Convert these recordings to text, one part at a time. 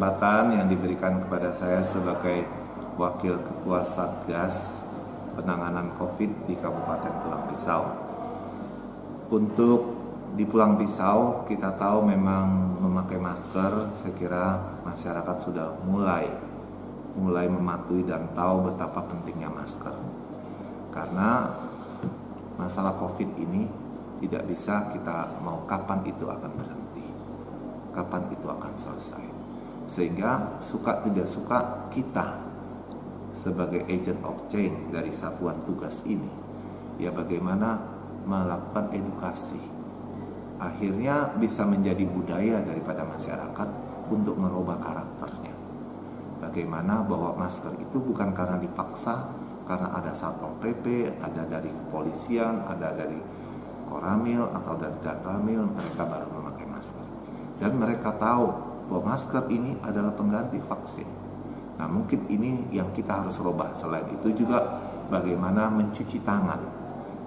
kesempatan yang diberikan kepada saya sebagai Wakil Ketua Satgas Penanganan COVID di Kabupaten Pulang Pisau. Untuk di Pulang Pisau, kita tahu memang memakai masker, saya kira masyarakat sudah mulai mematuhi dan tahu betapa pentingnya masker. Karena masalah COVID ini tidak bisa kita mau kapan itu akan berhenti, kapan itu akan selesai. Sehingga suka tidak suka kita sebagai agent of change dari satuan tugas ini, ya bagaimana melakukan edukasi. Akhirnya bisa menjadi budaya daripada masyarakat untuk merubah karakternya. Bagaimana bahwa masker itu bukan karena dipaksa, karena ada Satpol PP, ada dari kepolisian, ada dari Koramil atau dari Danramil, mereka baru memakai masker. Dan mereka tahu bahwa masker ini adalah pengganti vaksin. Nah, mungkin ini yang kita harus rubah. Selain itu juga bagaimana mencuci tangan.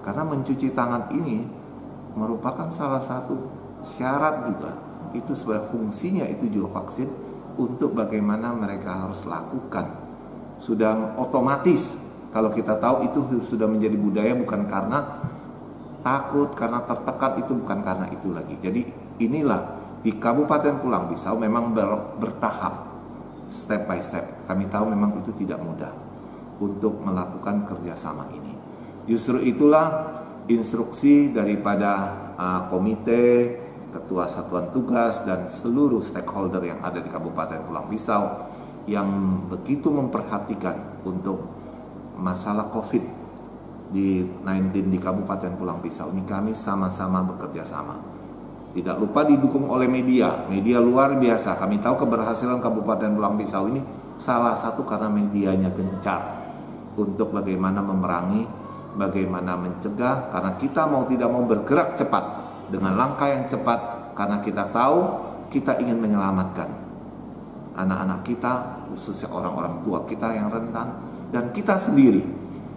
Karena mencuci tangan ini merupakan salah satu syarat juga. Itu sebagai fungsinya itu juga vaksin untuk bagaimana mereka harus lakukan. Sudah otomatis. Kalau kita tahu itu sudah menjadi budaya, bukan karena takut, karena tertekan, itu bukan karena itu lagi. Jadi inilah di Kabupaten Pulang Pisau memang bertahap, step by step. Kami tahu memang itu tidak mudah untuk melakukan kerjasama ini. Justru itulah instruksi daripada komite, ketua satuan tugas, dan seluruh stakeholder yang ada di Kabupaten Pulang Pisau yang begitu memperhatikan untuk masalah COVID-19 di Kabupaten Pulang Pisau ini. Kami sama-sama bekerja sama. Tidak lupa didukung oleh media luar biasa. Kami tahu keberhasilan Kabupaten Pulang Pisau ini salah satu karena medianya gencar untuk bagaimana memerangi, bagaimana mencegah, karena kita mau tidak mau bergerak cepat dengan langkah yang cepat, karena kita tahu kita ingin menyelamatkan anak-anak kita, khususnya orang-orang tua kita yang rentan, dan kita sendiri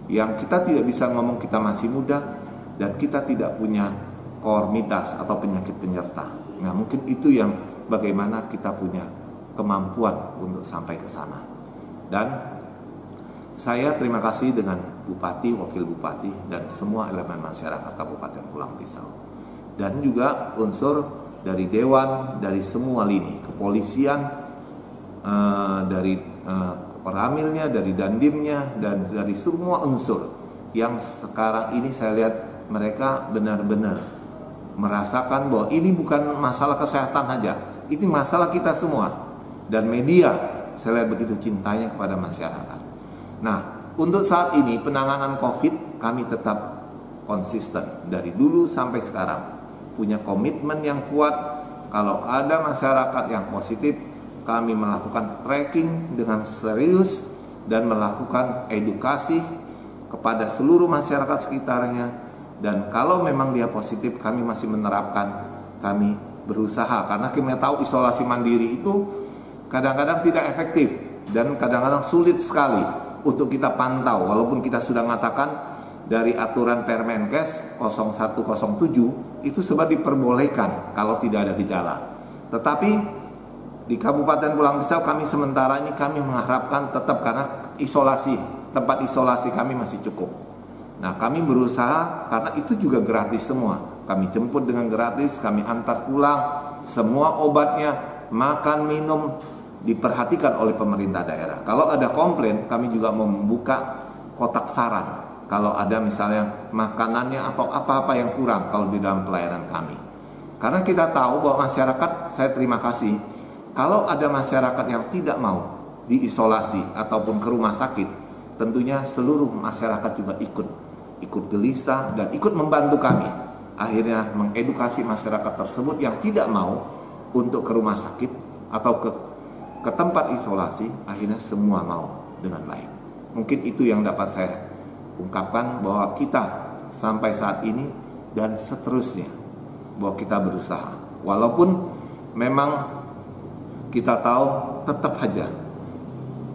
yang kita tidak bisa ngomong kita masih muda dan kita tidak punya komorbid atau penyakit penyerta. Nah, mungkin itu yang bagaimana kita punya kemampuan untuk sampai ke sana. Dan saya terima kasih dengan Bupati, Wakil Bupati, dan semua elemen masyarakat Kabupaten Pulang Pisau. Dan juga unsur dari Dewan, dari semua lini, kepolisian, dari Koramilnya, dari Dandimnya, dan dari semua unsur yang sekarang ini saya lihat mereka benar-benar merasakan bahwa ini bukan masalah kesehatan saja, ini masalah kita semua. Dan media, saya lihat begitu cintanya kepada masyarakat. Nah, untuk saat ini penanganan COVID kami tetap konsisten dari dulu sampai sekarang, punya komitmen yang kuat. Kalau ada masyarakat yang positif, kami melakukan tracking dengan serius dan melakukan edukasi kepada seluruh masyarakat sekitarnya. Dan kalau memang dia positif, kami masih menerapkan, kami berusaha. Karena kita tahu isolasi mandiri itu kadang-kadang tidak efektif dan kadang-kadang sulit sekali untuk kita pantau. Walaupun kita sudah mengatakan dari aturan Permenkes 0107 itu sebab diperbolehkan kalau tidak ada gejala. Tetapi di Kabupaten Pulang Pisau kami sementara ini kami mengharapkan tetap, karena tempat isolasi kami masih cukup. Nah, kami berusaha karena itu juga gratis semua. Kami jemput dengan gratis, kami antar pulang, semua obatnya, makan, minum diperhatikan oleh pemerintah daerah. Kalau ada komplain, kami juga membuka kotak saran. Kalau ada misalnya makanannya atau apa-apa yang kurang kalau di dalam pelayanan kami. Karena kita tahu bahwa masyarakat, saya terima kasih, kalau ada masyarakat yang tidak mau diisolasi ataupun ke rumah sakit, tentunya seluruh masyarakat juga ikut gelisah dan ikut membantu kami. Akhirnya mengedukasi masyarakat tersebut yang tidak mau untuk ke rumah sakit atau ke tempat isolasi, akhirnya semua mau dengan baik. Mungkin itu yang dapat saya ungkapkan, bahwa kita sampai saat ini dan seterusnya, bahwa kita berusaha. Walaupun memang kita tahu tetap saja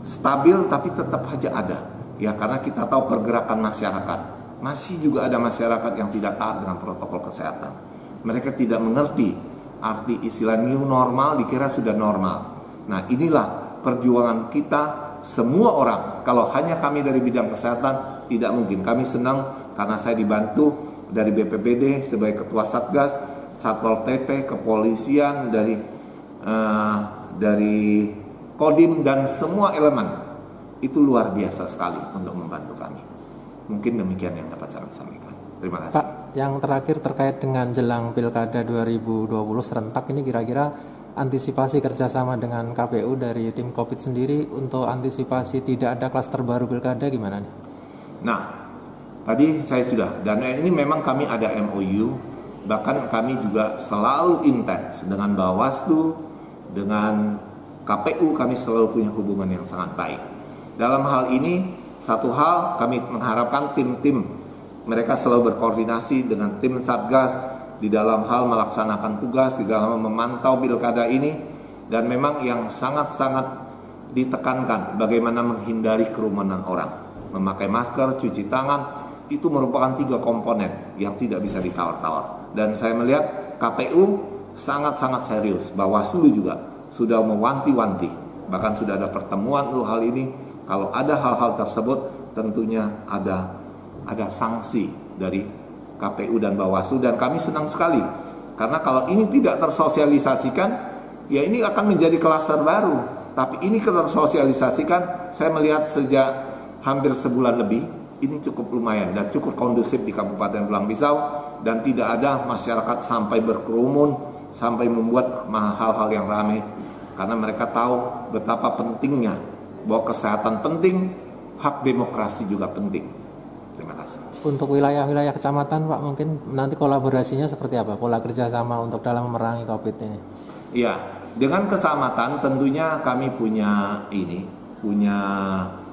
stabil, tapi tetap saja ada. Ya, karena kita tahu pergerakan masyarakat. Masih juga ada masyarakat yang tidak taat dengan protokol kesehatan. Mereka tidak mengerti arti istilah new normal, dikira sudah normal. Nah, inilah perjuangan kita semua orang. Kalau hanya kami dari bidang kesehatan, tidak mungkin. Kami senang karena saya dibantu dari BPBD sebagai ketua Satgas, Satpol PP, kepolisian, dari Kodim dan semua elemen. Itu luar biasa sekali untuk membantu kami. Mungkin demikian yang dapat saya sampaikan. Terima kasih. Pak, yang terakhir terkait dengan jelang Pilkada 2020 serentak ini, kira-kira antisipasi kerjasama dengan KPU dari tim COVID sendiri untuk antisipasi tidak ada klaster baru Pilkada gimana nih? Nah, tadi saya sudah, dan ini memang kami ada MOU, bahkan kami juga selalu intens dengan Bawaslu, dengan KPU, kami selalu punya hubungan yang sangat baik. Dalam hal ini, satu hal kami mengharapkan tim-tim mereka selalu berkoordinasi dengan tim Satgas di dalam hal melaksanakan tugas, di dalam memantau pilkada ini, dan memang yang sangat-sangat ditekankan bagaimana menghindari kerumunan orang. Memakai masker, cuci tangan, itu merupakan 3 komponen yang tidak bisa ditawar-tawar. Dan saya melihat KPU sangat-sangat serius, Bawaslu juga sudah mewanti-wanti, bahkan sudah ada pertemuan untuk hal ini. Kalau ada hal-hal tersebut, tentunya ada sanksi dari KPU dan Bawaslu, dan kami senang sekali karena kalau ini tidak tersosialisasikan, ya ini akan menjadi klaster baru. Tapi ini tersosialisasikan, saya melihat sejak hampir sebulan lebih, ini cukup lumayan dan cukup kondusif di Kabupaten Pulang Pisau, dan tidak ada masyarakat sampai berkerumun, sampai membuat hal-hal yang ramai, karena mereka tahu betapa pentingnya, bahwa kesehatan penting, hak demokrasi juga penting. Terima kasih. Untuk wilayah-wilayah kecamatan, Pak, mungkin nanti kolaborasinya seperti apa? Pola kerjasama untuk dalam memerangi COVID ini? Iya, dengan kecamatan tentunya kami punya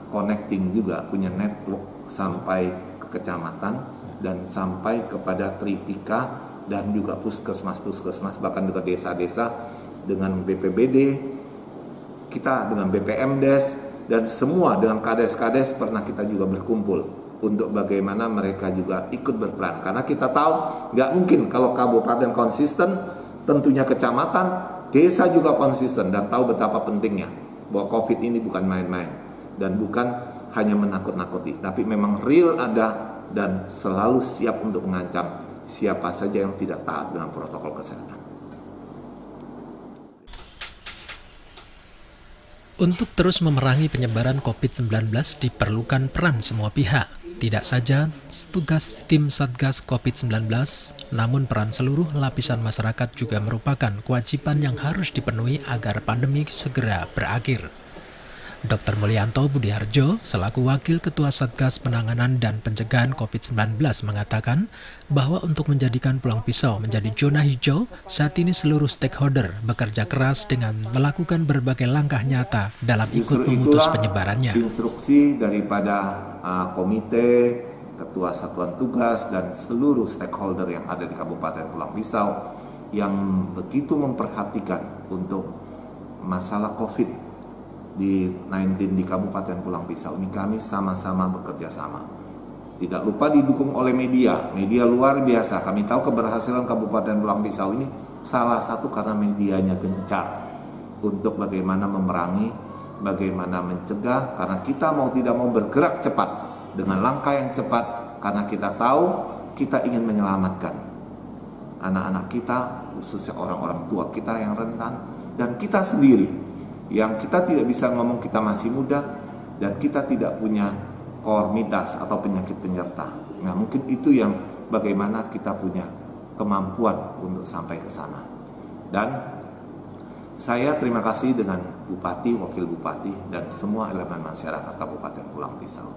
connecting juga, punya network sampai ke kecamatan dan sampai kepada Tripika dan juga puskesmas, bahkan juga desa-desa dengan BPBD, kita dengan BPMdes dan semua dengan kades-kades pernah kita juga berkumpul untuk bagaimana mereka juga ikut berperan. Karena kita tahu nggak mungkin kalau kabupaten konsisten, tentunya kecamatan, desa juga konsisten dan tahu betapa pentingnya bahwa COVID ini bukan main-main dan bukan hanya menakut-nakuti, tapi memang real ada dan selalu siap untuk mengancam siapa saja yang tidak taat dengan protokol kesehatan. Untuk terus memerangi penyebaran COVID-19 diperlukan peran semua pihak. Tidak saja tugas tim Satgas COVID-19, namun peran seluruh lapisan masyarakat juga merupakan kewajiban yang harus dipenuhi agar pandemi segera berakhir. Dr. Mulyanto Budiharjo, selaku Wakil Ketua Satgas Penanganan dan Pencegahan COVID-19 mengatakan bahwa untuk menjadikan Pulang Pisau menjadi zona hijau, saat ini seluruh stakeholder bekerja keras dengan melakukan berbagai langkah nyata dalam ikut memutus penyebarannya. Instruksi daripada komite, ketua satuan tugas, dan seluruh stakeholder yang ada di Kabupaten Pulang Pisau yang begitu memperhatikan untuk masalah COVID-19 di Kabupaten Pulang Pisau ini, kami sama-sama bekerja sama. Tidak lupa didukung oleh media luar biasa. Kami tahu keberhasilan Kabupaten Pulang Pisau ini salah satu karena medianya gencar untuk bagaimana memerangi, bagaimana mencegah, karena kita mau tidak mau bergerak cepat dengan langkah yang cepat, karena kita tahu kita ingin menyelamatkan anak-anak kita, khususnya orang-orang tua kita yang rentan, dan kita sendiri yang kita tidak bisa ngomong kita masih muda dan kita tidak punya komorbid atau penyakit penyerta. Nah, mungkin itu yang bagaimana kita punya kemampuan untuk sampai ke sana. Dan saya terima kasih dengan Bupati, Wakil Bupati, dan semua elemen masyarakat Kabupaten Pulang Pisau.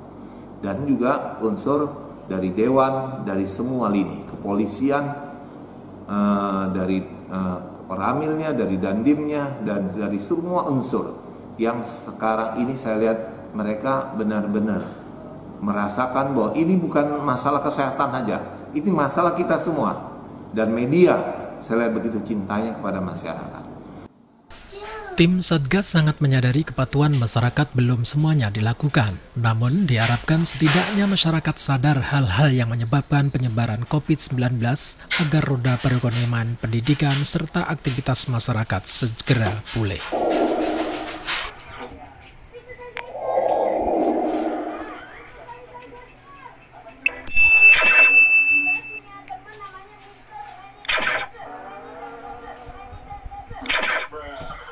Dan juga unsur dari Dewan, dari semua lini, kepolisian, dari Koramilnya, dari Dandimnya, dan dari semua unsur yang sekarang ini saya lihat mereka benar-benar merasakan bahwa ini bukan masalah kesehatan saja, ini masalah kita semua. Dan media, saya lihat begitu cintanya kepada masyarakat. Tim Satgas sangat menyadari kepatuhan masyarakat belum semuanya dilakukan. Namun diharapkan setidaknya masyarakat sadar hal-hal yang menyebabkan penyebaran COVID-19 agar roda perekonomian, pendidikan, serta aktivitas masyarakat segera pulih. bruh.